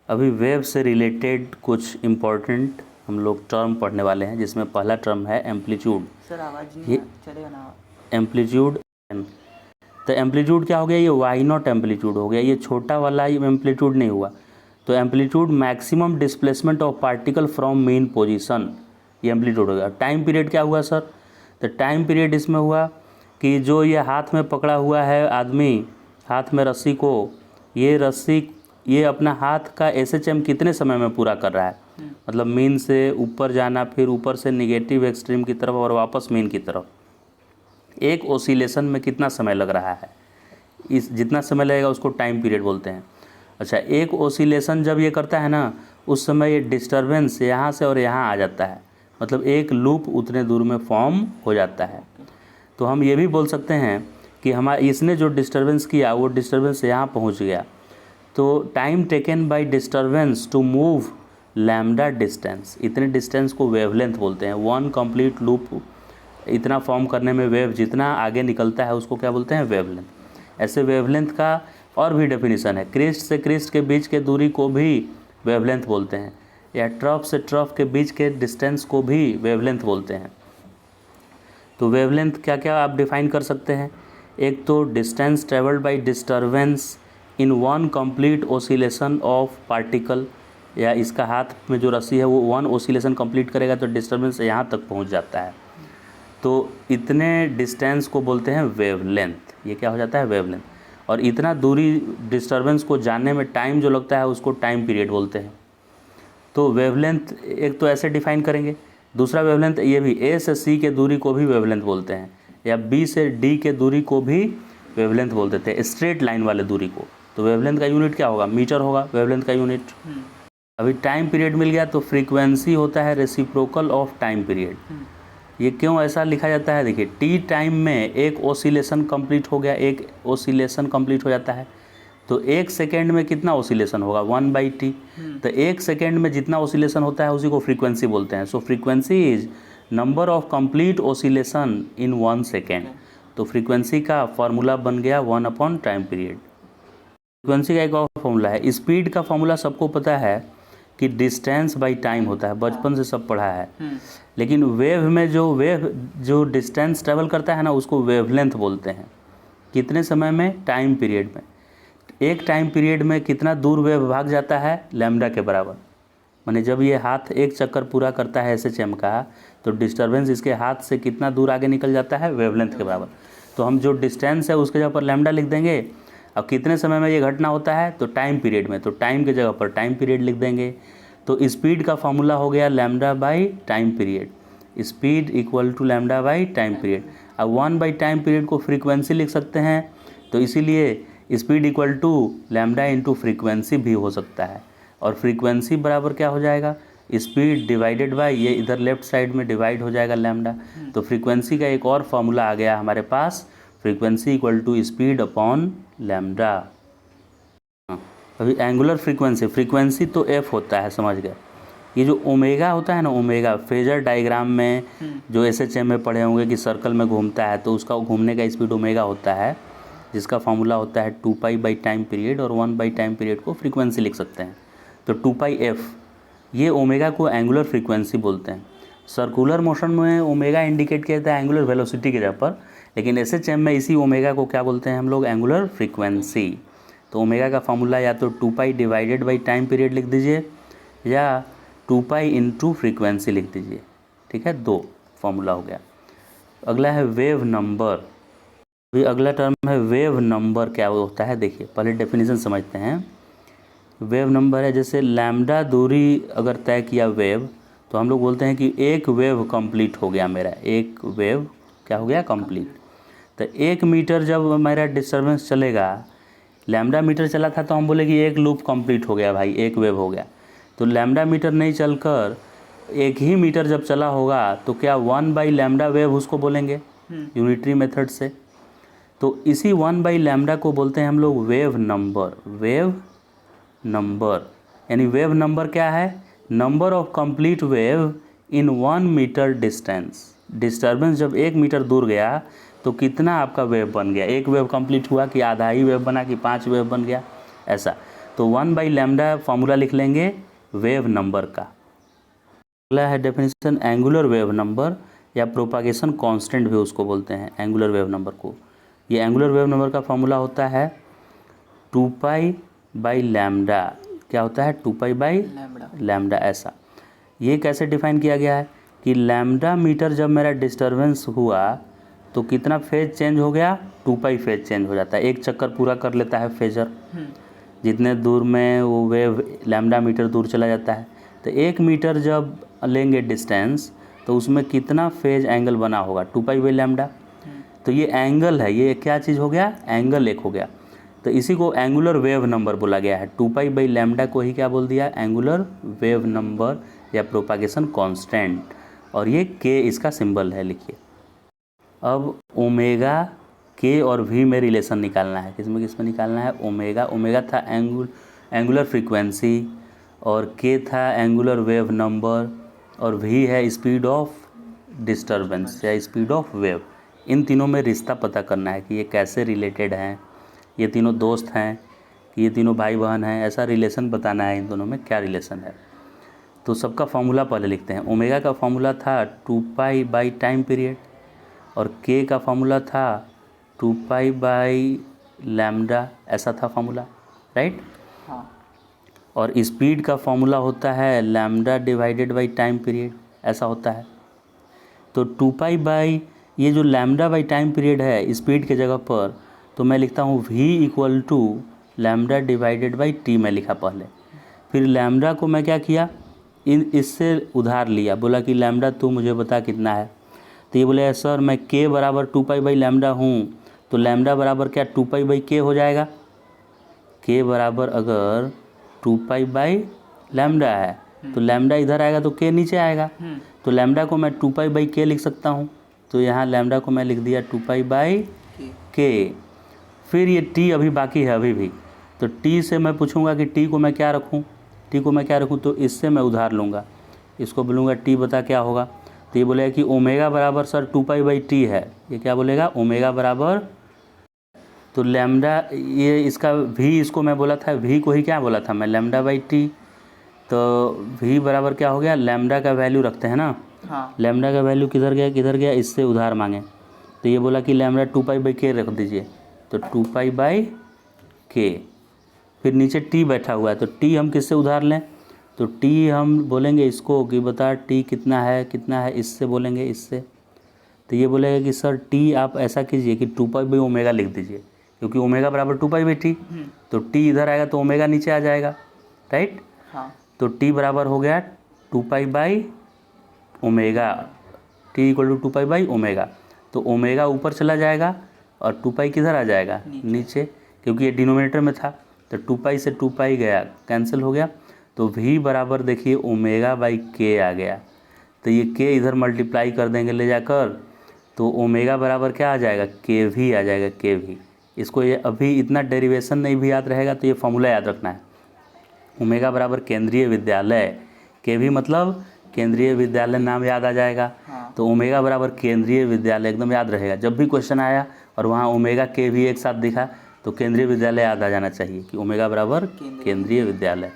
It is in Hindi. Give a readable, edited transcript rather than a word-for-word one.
अभी वेव से रिलेटेड कुछ इम्पोर्टेंट हम लोग टर्म पढ़ने वाले हैं, जिसमें पहला टर्म है एम्पलीट्यूड। सर आवाज़ नहीं चलेगा ना? एम्पलीट्यूड, तो एम्पलीट्यूड क्या हो गया, ये वाई नॉट एम्पलीट्यूड हो गया, ये छोटा वाला एम्पलीट्यूड नहीं हुआ। तो amplitude maximum displacement of particle from main position, ये एम्पलीट्यूड हो गया। टाइम पीरियड क्या हुआ सर, तो टाइम पीरियड इसमें हुआ कि जो ये हाथ में पकड़ा हुआ है आदमी, हाथ में रस्सी को, ये रस्सी ये अपना हाथ का एसएचएम कितने समय में पूरा कर रहा है, मतलब मीन से ऊपर जाना, फिर ऊपर से निगेटिव एक्सट्रीम की तरफ और वापस मीन की तरफ, एक ओसिलेशन में कितना समय लग रहा है, इस जितना समय लगेगा उसको टाइम पीरियड बोलते हैं। अच्छा, एक ओसिलेशन जब ये करता है ना, उस समय ये डिस्टर्बेंस यहाँ से और यहाँ आ जाता है, मतलब एक लूप उतने दूर में फॉर्म हो जाता है। तो हम ये भी बोल सकते हैं कि इसने जो डिस्टर्बेंस किया वो डिस्टर्बेंस यहाँ पहुँच गया। तो time taken by disturbance to move lambda distance, इतने डिस्टेंस को वेवलेंथ बोलते हैं। वन कंप्लीट लूप इतना फॉर्म करने में वेव जितना आगे निकलता है उसको क्या बोलते हैं, वेवलेंथ। ऐसे वेवलेंथ का और भी डेफिनेशन है, क्रिस्ट से क्रिस्ट के बीच के दूरी को भी वेवलेंथ बोलते हैं, या ट्रफ से ट्रफ के बीच के डिस्टेंस को भी वेवलेंथ बोलते हैं। तो वेवलेंथ क्या क्या आप डिफाइन कर सकते हैं, एक तो distance travelled by disturbance in one complete oscillation of particle, या इसका हाथ में जो रस्सी है वो वन ओसिलेशन कंप्लीट करेगा तो डिस्टर्बेंस यहाँ तक पहुँच जाता है, तो इतने डिस्टेंस को बोलते हैं वेवलेंथ। ये क्या हो जाता है, वेवलेंथ। और इतना दूरी डिस्टर्बेंस को जानने में टाइम जो लगता है उसको टाइम पीरियड बोलते हैं। तो वेवलेंथ एक तो ऐसे डिफाइन करेंगे। दूसरा वेवलेंथ ये भी, ए से सी के दूरी को भी वेवलेंथ बोलते हैं, या बी से डी के दूरी को भी वेवलेंथ बोलते थे, स्ट्रेट लाइन वाले दूरी को। तो वेवलेंथ का यूनिट क्या होगा, मीटर होगा वेवलेंथ का यूनिट। अभी टाइम पीरियड मिल गया, तो फ्रीक्वेंसी होता है रेसिप्रोकल ऑफ टाइम पीरियड। ये क्यों ऐसा लिखा जाता है, देखिए टी टाइम में एक ओसिलेशन कंप्लीट हो गया, एक ओसिलेशन कंप्लीट हो जाता है, तो एक सेकेंड में कितना ओसिलेशन होगा, 1/t। तो एक सेकेंड में जितना ओसिलेशन होता है उसी को फ्रीक्वेंसी बोलते हैं। So frequency is number of complete oscillation in 1 second. तो फ्रीक्वेंसी का फॉर्मूला बन गया 1/टाइम पीरियड। फ्रीक्वेंसी का एक और फॉर्मूला है, स्पीड का फॉर्मूला सबको पता है कि डिस्टेंस बाय टाइम होता है, बचपन से सब पढ़ा है। लेकिन वेव में जो डिस्टेंस ट्रेवल करता है ना, उसको वेवलेंथ बोलते हैं। कितने समय में, टाइम पीरियड में। एक टाइम पीरियड में कितना दूर वेव भाग जाता है, लैम्डा के बराबर। माने जब ये हाथ एक चक्कर पूरा करता है एसएचएम का, तो डिस्टर्बेंस इसके हाथ से कितना दूर आगे निकल जाता है, वेवलेंथ के बराबर। तो हम जो डिस्टेंस है उसके जगह पर लैम्डा लिख देंगे। अब कितने समय में ये घटना होता है, तो टाइम पीरियड में, तो टाइम की जगह पर टाइम पीरियड लिख देंगे। तो स्पीड का फॉर्मूला हो गया lambda by time period, speed equal to lambda by time period. अब 1/टाइम पीरियड को फ्रीक्वेंसी लिख सकते हैं, तो इसीलिए speed equal to lambda into frequency भी हो सकता है। और फ्रीक्वेंसी बराबर क्या हो जाएगा, स्पीड डिवाइडेड बाय, ये इधर लेफ्ट साइड में डिवाइड हो जाएगा लैम्डा। तो फ्रीक्वेंसी का एक और फॉर्मूला आ गया हमारे पास, frequency equal to speed upon lambda. अभी एंगुलर फ्रीक्वेंसी तो एफ होता है, समझ गए। ये जो ओमेगा होता है ना, ओमेगा फेजर डायग्राम में जो एसएचएम में पढ़े होंगे कि सर्कल में घूमता है, तो उसका घूमने का स्पीड ओमेगा होता है, जिसका फॉर्मूला होता है 2π/टाइम पीरियड, और 1/टाइम पीरियड को फ्रीक्वेंसी लिख सकते हैं। तो 2πf, ये ओमेगा को एंगुलर फ्रीक्वेंसी बोलते हैं। सर्कुलर मोशन में ओमेगा इंडिकेट किया जाता है एंगुलर वेलोसिटी की जगह पर, लेकिन एसएचएम में इसी ओमेगा को क्या बोलते हैं हम लोग, एंगुलर फ्रीक्वेंसी। तो ओमेगा का फॉर्मूला या तो 2π/टाइम पीरियड लिख दीजिए, या 2π इंटू फ्रीक्वेंसी लिख दीजिए। ठीक है, दो फॉर्मूला हो गया। अगला है वेव नंबर। अभी अगला टर्म है वेव नंबर। क्या होता है, देखिए पहले डेफिनेशन समझते हैं। वेव नंबर है, जैसे लैम्डा दूरी अगर तय किया वेव, तो हम लोग बोलते हैं कि एक वेव कंप्लीट हो गया मेरा, एक वेव क्या हो गया, कंप्लीट। तो 1 मीटर जब मेरा डिस्टर्बेंस चलेगा, लैम्डा मीटर चला था, तो हम बोले कि एक लूप कंप्लीट हो गया भाई, एक वेव हो गया। तो लैम्डा मीटर नहीं चलकर एक ही मीटर जब चला होगा, तो क्या 1/लैम्डा वेव उसको बोलेंगे यूनिटरी मेथड से। तो इसी 1/लैम्डा को बोलते हैं हम लोग वेव नंबर। वेव नंबर यानी वेव नंबर क्या है, number of complete wave in 1 metre distance. Disturbance जब 1 मीटर दूर गया तो कितना आपका वेव बन गया, एक वेव कंप्लीट हुआ कि आधा ही वेव बना कि 5 वेव बन गया, ऐसा। तो 1/λ फार्मूला लिख लेंगे वेव नंबर का। अगला है डेफिनेशन एंगुलर वेव नंबर या प्रोपागेशन कांस्टेंट भी उसको बोलते हैं एंगुलर वेव नंबर को। ये एंगुलर वेव नंबर का फार्मूला होता है 2π/λ। क्या होता है 2π/λ ऐसा। ये कैसे डिफाइन किया गया है कि लैम्डा मीटर जब मेरा डिस्टरबेंस हुआ तो कितना फेज चेंज हो गया 2π फेज चेंज हो जाता है। एक चक्कर पूरा कर लेता है फेजर, जितने दूर में वो वेव लैम्डा मीटर दूर चला जाता है। तो 1 मीटर जब लेंगे डिस्टेंस तो उसमें कितना फेज एंगल बना होगा 2π/λ। तो ये एंगल है, ये क्या चीज़ हो गया एंगल एक हो गया। तो इसी को एंगुलर वेव नंबर बोला गया है। 2π/λ को ही क्या बोल दिया एंगुलर वेव नंबर या प्रोपागेशन कांस्टेंट। और ये के इसका सिंबल है, लिखिए। अब ओमेगा के और वी में रिलेशन निकालना है। किसमें निकालना है ओमेगा था एंगुलर फ्रीक्वेंसी और के था एंगुलर वेव नंबर और वी है स्पीड ऑफ डिस्टरबेंस या स्पीड ऑफ वेव। इन तीनों में रिश्ता पता करना है कि ये कैसे रिलेटेड हैं, ये तीनों दोस्त हैं कि ये तीनों भाई बहन हैं, ऐसा रिलेशन बताना है इन दोनों में क्या रिलेशन है। तो सबका फार्मूला पहले लिखते हैं। ओमेगा का फार्मूला था 2π टाइम पीरियड और के का फार्मूला था 2π/λ, ऐसा था फार्मूला, राइट। हाँ। और स्पीड का फार्मूला होता है λ/टाइम पीरियड, ऐसा होता है। तो 2π ये जो λ/टाइम पीरियड है स्पीड के जगह पर, तो मैं लिखता हूँ v = λ/t मैं लिखा पहले। फिर लैम्डा को मैं क्या किया इससे उधार लिया, बोला कि लैम्डा तू मुझे बता कितना है। तो ये बोले सर मैं k बराबर 2π/λ हूँ, तो लैम्डा बराबर क्या 2π/k हो जाएगा। k बराबर अगर 2π/λ है तो लैम्डा इधर आएगा तो k नीचे आएगा। तो लैम्डा को मैं 2π/k लिख सकता हूँ। तो यहाँ लैम्डा को मैं लिख दिया 2π/k। फिर ये t अभी बाकी है अभी भी, तो t से मैं पूछूंगा कि t को मैं क्या रखूँ, तो इससे मैं उधार लूँगा, इसको बोलूँगा t बता क्या होगा। तो ये बोलेगा कि ओमेगा बराबर सर 2π/t है। ये क्या बोलेगा ओमेगा बराबर, तो लैम्डा ये इसका v इसको मैं बोला था, v को ही क्या बोला था मैं λ/t। तो v बराबर क्या हो गया लैम्डा का वैल्यू रखते हैं ना। हाँ। लैम्डा का वैल्यू किधर गया इससे उधार मांगे। तो ये बोला कि लैम्डा 2π/k रख दीजिए, तो 2π/k। फिर नीचे t बैठा हुआ है, तो t हम किससे उधार लें, तो t हम बोलेंगे इसको कि बता t कितना है इससे बोलेंगे इससे। तो ये बोलेगा कि सर t आप ऐसा कीजिए कि 2π/ω लिख दीजिए, क्योंकि ओमेगा बराबर 2π/t। तो t इधर आएगा तो ओमेगा नीचे आ जाएगा, राइट। हाँ। तो t बराबर हो गया 2π/ω, t = 2π/ω। तो ओमेगा ऊपर चला जाएगा और 2π किधर आ जाएगा नीचे, क्योंकि ये डिनोमिनेटर में था। तो 2π से 2π गया कैंसिल हो गया। तो v बराबर देखिए ω/k आ गया। तो ये k इधर मल्टीप्लाई कर देंगे ले जाकर, तो ओमेगा बराबर क्या आ जाएगा kv आ जाएगा kv। इसको ये अभी इतना डेरिवेशन नहीं भी याद रहेगा तो ये फॉर्मूला याद रखना है। ओमेगा बराबर केंद्रीय विद्यालय, kv मतलब केंद्रीय विद्यालय नाम याद आ जाएगा। हाँ। तो ओमेगा बराबर केंद्रीय विद्यालय एकदम याद रहेगा। जब भी क्वेश्चन आया और वहाँ ओमेगा kv एक साथ दिखा तो केंद्रीय विद्यालय याद आ जाना चाहिए कि ओमेगा बराबर केंद्रीय विद्यालय।